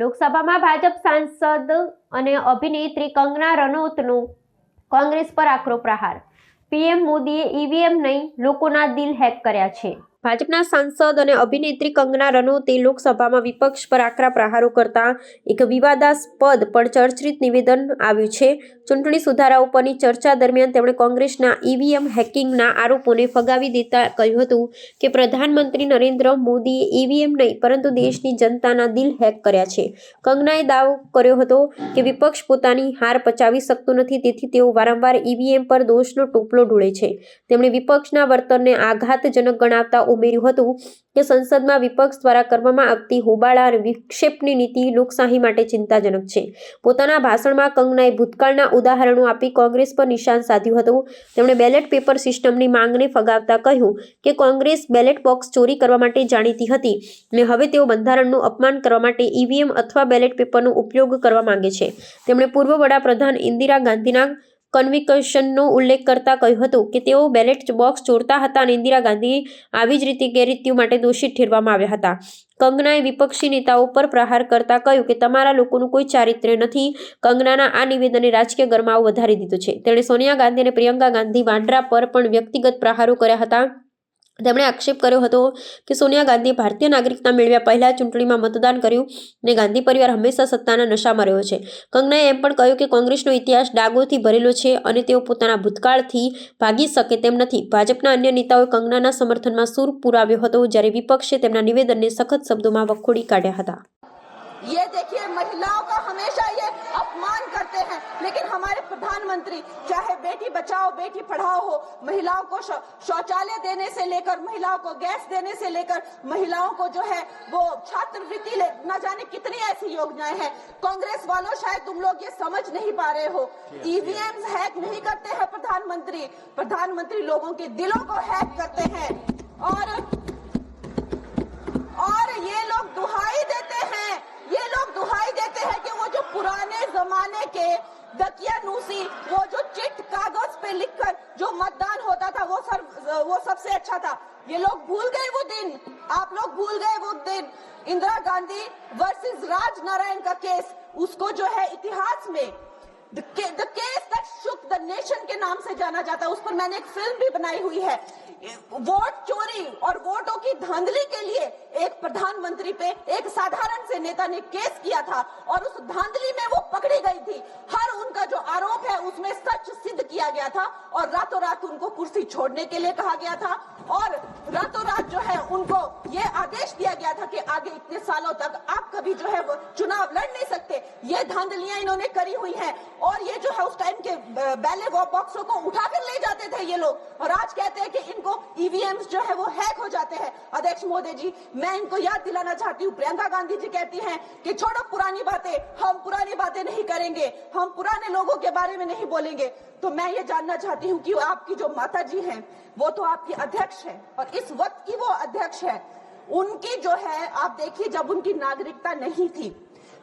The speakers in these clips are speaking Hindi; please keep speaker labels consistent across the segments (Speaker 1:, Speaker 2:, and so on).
Speaker 1: લોકસભામાં ભાજપ સાંસદ અને અભિનેત્રી કંગના રનૌતનો કોંગ્રેસ પર આકરો પ્રહાર. પીએમ મોદીએ ઈવીએમ નહીં, લોકોના દિલ હેક કર્યા છે. ભાજપના સાંસદ અને અભિનેત્રી કંગના રનૌતે લોકસભામાં વિપક્ષ પર આકરા પ્રહારો કરતા એક વિવાદાસ્પદ પણ ચર્ચિત નિવેદન આવ્યું છે. ચૂંટણી સુધારાઓ પરની ચર્ચા દરમિયાન તેમણે કોંગ્રેસના ઈવીએમ હેકિંગના આરોપોને ફગાવી દેતા કહ્યું હતું કે પ્રધાનમંત્રી નરેન્દ્ર મોદીએ ઈવીએમ નહીં પરંતુ દેશની જનતાના દિલ હેક કર્યા છે. કંગનાએ દાવો કર્યો હતો કે વિપક્ષ પોતાની હાર પચાવી શકતું નથી, તેથી તેઓ વારંવાર ઈવીએમ પર દોષનો ટોપલો ઢોળે છે. તેમણે વિપક્ષના વર્તનને આઘાતજનક ગણાવતા ઉમેર્યું હતું કે સંસદમાં વિપક્ષ દ્વારા કરવામાં આવતી હોબાળા અને વિક્ષેપની નીતિ લોકશાહી માટે ચિંતાજનક છે. પોતાના ભાષણમાં કંગનાએ ભૂતકાળના ઉદાહરણો આપી કોંગ્રેસ પર નિશાન સાધ્યું હતું. તેમણે બેલેટ પેપર સિસ્ટમની માંગને ફગાવતા કહ્યું કે કોંગ્રેસ બેલેટ બોક્સ ચોરી કરવા માટે જાણીતી હતી અને હવે તેઓ બંધારણનું અપમાન કરવા માટે ઈવીએમ અથવા બેલેટ પેપરનો ઉપયોગ કરવા માંગે છે. તેમણે પૂર્વ વડાપ્રધાન ઇન્દિરા ગાંધીના કન્વિક્શનનો ઉલ્લેખ કરતા કહ્યું હતું કે તેઓ બેલેટ બોક્સ ચોરતા હતા અને ઇન્દિરા ગાંધી આવી જ રીતે ગેરરીતિઓ માટે દોષિત ઠેરવામાં આવ્યા હતા. કંગનાએ વિપક્ષી નેતાઓ પર પ્રહાર કરતા કહ્યું કે તમારા લોકોનું કોઈ ચારિત્ર્ય નથી. કંગનાના આ નિવેદને રાજકીય ગરમાવો વધારી દીધો છે. તેણે સોનિયા ગાંધી અને પ્રિયંકા ગાંધી વાડ્રા પર પણ વ્યક્તિગત પ્રહારો કર્યા હતા. તેમણે આક્ષેપ કર્યો હતો કે સોનિયા ગાંધીએ ભારતીય નાગરિકતા મેળવ્યા પહેલા ચૂંટણીમાં મતદાન કર્યું અને ગાંધી પરિવાર હંમેશા સત્તાના નશામાં રહ્યો છે. કંગનાએ એમ પણ કહ્યું કે કોંગ્રેસનો ઇતિહાસ ડાઘોથી ભરેલો છે અને તેઓ પોતાના ભૂતકાળથી ભાગી શકે તેમ નથી. ભાજપના અન્ય નેતાઓએ કંગનાના સમર્થનમાં સૂર પુરાવ્યો હતો, જ્યારે વિપક્ષે તેમના નિવેદનને સખત શબ્દોમાં વખોડી કાઢ્યા હતા.
Speaker 2: ये देखिए, महिलाओं का हमेशा ये अपमान करते हैं, लेकिन हमारे प्रधानमंत्री चाहे बेटी बचाओ बेटी पढ़ाओ हो, महिलाओं को शौचालय देने से लेकर महिलाओं को गैस देने से लेकर महिलाओं को जो है वो छात्रवृत्ति न जाने कितनी ऐसी योजनाएं हैं. कांग्रेस वालों, शायद तुम लोग ये समझ नहीं पा रहे हो, ईवीएम हैक नहीं करते हैं प्रधानमंत्री लोगों के दिलों को हैक करते हैं और ये लोग दुहाई देते हैं कि वो जो पुराने जमाने के दकियानूसी, वो जो चिट कागज पे लिखकर जो मतदान होता था वो सबसे अच्छा था. ये लोग भूल गए वो दिन, आप लोग भूल गए वो दिन. इंदिरा गांधी वर्सेस राज नारायण का केस, उसको जो है इतिहास में The case that shook the nation के नाम से जाना जाता है. उस पर मैंने एक फिल्म भी बनाई हुई है. वोट चोरी और वोटों की धांधली के लिए एक प्रधानमंत्री पे एक साधारण से नेता ने केस किया था और उस धांधली में वो पकड़ी गई थी. हर उनका जो आरोप है उसमें सच सिद्ध किया गया था और रातों रात उनको कुर्सी छोड़ने के लिए कहा गया था और रातों रात जो है उनको ये आदेश दिया गया था कि आगे इतने सालों तक आप कभी जो है वो चुनाव लड़ नहीं सकते. ये धांधलियां इन्होंने करी हुई हैं और ये जो है उस टाइम के बैलेट बॉक्सों को उठाकर ले जाते थे ये लोग और आज कहते हैं कि इनको ईवीएम्स जो है वो हैक हो जाते हैं. अध्यक्ष महोदय जी, मैं इनको याद दिलाना चाहती हूँ, प्रियंका गांधी जी कहती हैं कि छोड़ो पुरानी बातें, हम पुरानी बातें नहीं करेंगे, हम पुराने लोगों के बारे में नहीं बोलेंगे. तो मैं ये जानना चाहती हूँ कि आपकी जो माता जी हैं वो तो आपकी अध्यक्ष है और इस वक्त की वो अध्यक्ष है. उनकी जो है आप देखिए, जब उनकी नागरिकता नहीं थी,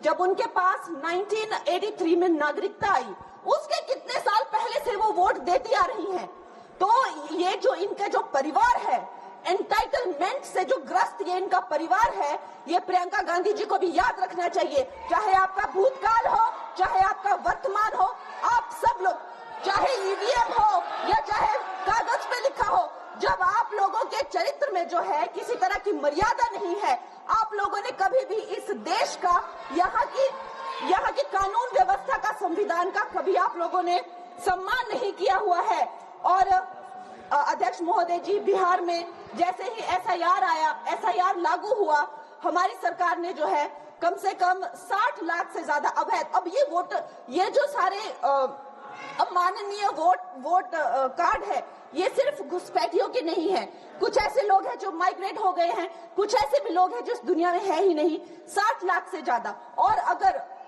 Speaker 2: जब उनके पास 1983 में नागरिकता आई, उसके कितने साल पहले से वो वोट देती आ रही हैं. तो ये जो इनका जो परिवार है, एंटाइटलमेंट से जो ग्रस्त ये इनका परिवार है, ये प्रियंका गांधी जी को भी याद रखना चाहिए. चाहे आपका भूतकाल हो, चाहे आपका वर्तमान हो, आप सब लोग, चाहे ईवीएम हो या चाहे कागज पे लिखा हो, जब आप लोगों के चरित्र में जो है किसी तरह की मर्यादा नहीं है, आप लोगों ने कभी भी इस देश का, यहाँ की कानून व्यवस्था का, संविधान का कभी आप लोगों ने सम्मान नहीं किया हुआ है. और अध्यक्ष महोदय जी, बिहार में जैसे ही एसआईआर आया, एसआईआर लागू हुआ, हमारी सरकार ने जो है कम से कम 60 लाख से ज्यादा अवैध, अब ये जो सारे अमाननीय वोट कार्ड है, ये सिर्फ घुसपैठियों के नहीं है. कुछ ऐसे लोग हैं जो माइग्रेट हो गए हैं, कुछ ऐसे भी लोग हैं जो इस दुनिया में है ही नहीं. 60 लाख से ज्यादा. और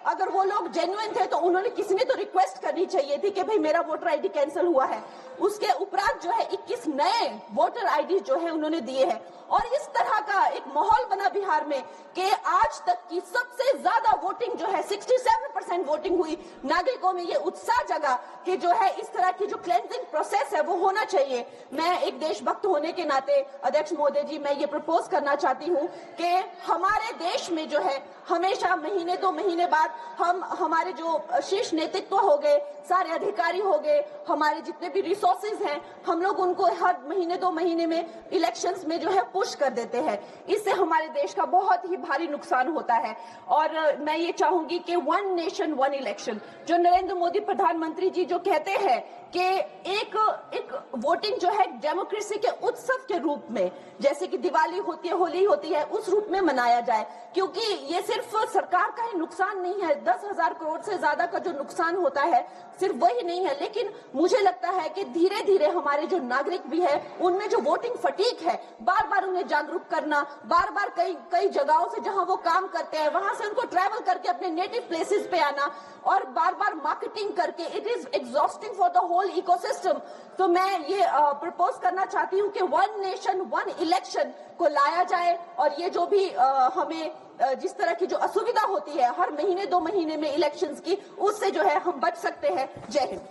Speaker 2: अगर वो लोग जेन्युइन थे तो उन्होंने किसी ने तो रिक्वेस्ट करनी चाहिए थी कि भाई मेरा वोटर आईडी कैंसिल हुआ है. उसके उपरांत जो है 21 नए वोटर आईडी जो है उन्होंने दिए हैं और इस तरह का एक माहौल बना बिहार में कि आज तक की सबसे ज्यादा वोटिंग जो है 67% वोटिंग हुई, नागरिकों में ये उत्साह जगा कि जो है इस तरह की जो क्लेंजिंग प्रोसेस है वो होना चाहिए। मैं एक देशभक्त होने के नाते अध्यक्ष महोदय जी, मैं ये प्रपोज करना चाहती हूँ कि हमारे देश में जो है हमेशा महीने 2 महीने बाद हमारे जो शीर्ष नेतृत्व हो गए, सारे अधिकारी हो गए, हमारे जितने भी रिसोर्सेज हैं, हम लोग उनको हर महीने 2 महीने में इलेक्शंस में जो है पुश कर देते हैं। इससे हमारे देश का बहुत ही भारी नुकसान होता है। और मैं ये चाहूंगी कि 1 नेशन 1 इलेक्शन जो नरेंद्र मोदी प्रधानमंत्री जी जो कहते हैं कि एक वोटिंग जो है डेमोक्रेसी के उत्सव के रूप में, जैसे कि दिवाली होती है, होली होती है, उस रूप में मनाया जाए, क्योंकि ये सिर्फ सरकार का ही नुकसान नहीं है। 10,000 करोड़ से ज्यादा का जो नुकसान होता है सिर्फ वही नहीं है, लेकिन मुझे लगता है कि धीरे धीरे हमारे जो नागरिक भी है उनमें जो वोटिंग फटीक है, बार बार उन्हें जागरूक करना, बार बार कई जगहों से जहां वो काम करते हैं वहां से उनको ट्रैवल करके अपने नेटिव प्लेसेस पे आना और बार बार मार्केटिंग करके, it is exhausting for the whole ecosystem. तो मैं ये प्रपोज करना चाहती हूँ कि 1 नेशन 1 इलेक्शन को लाया जाए और ये जो भी हमें जिस तरह की जो असुविधा होती है हर महीने 2 महीने में इलेक्शंस की, उससे जो है हम बच सकते हैं। जय हिंद।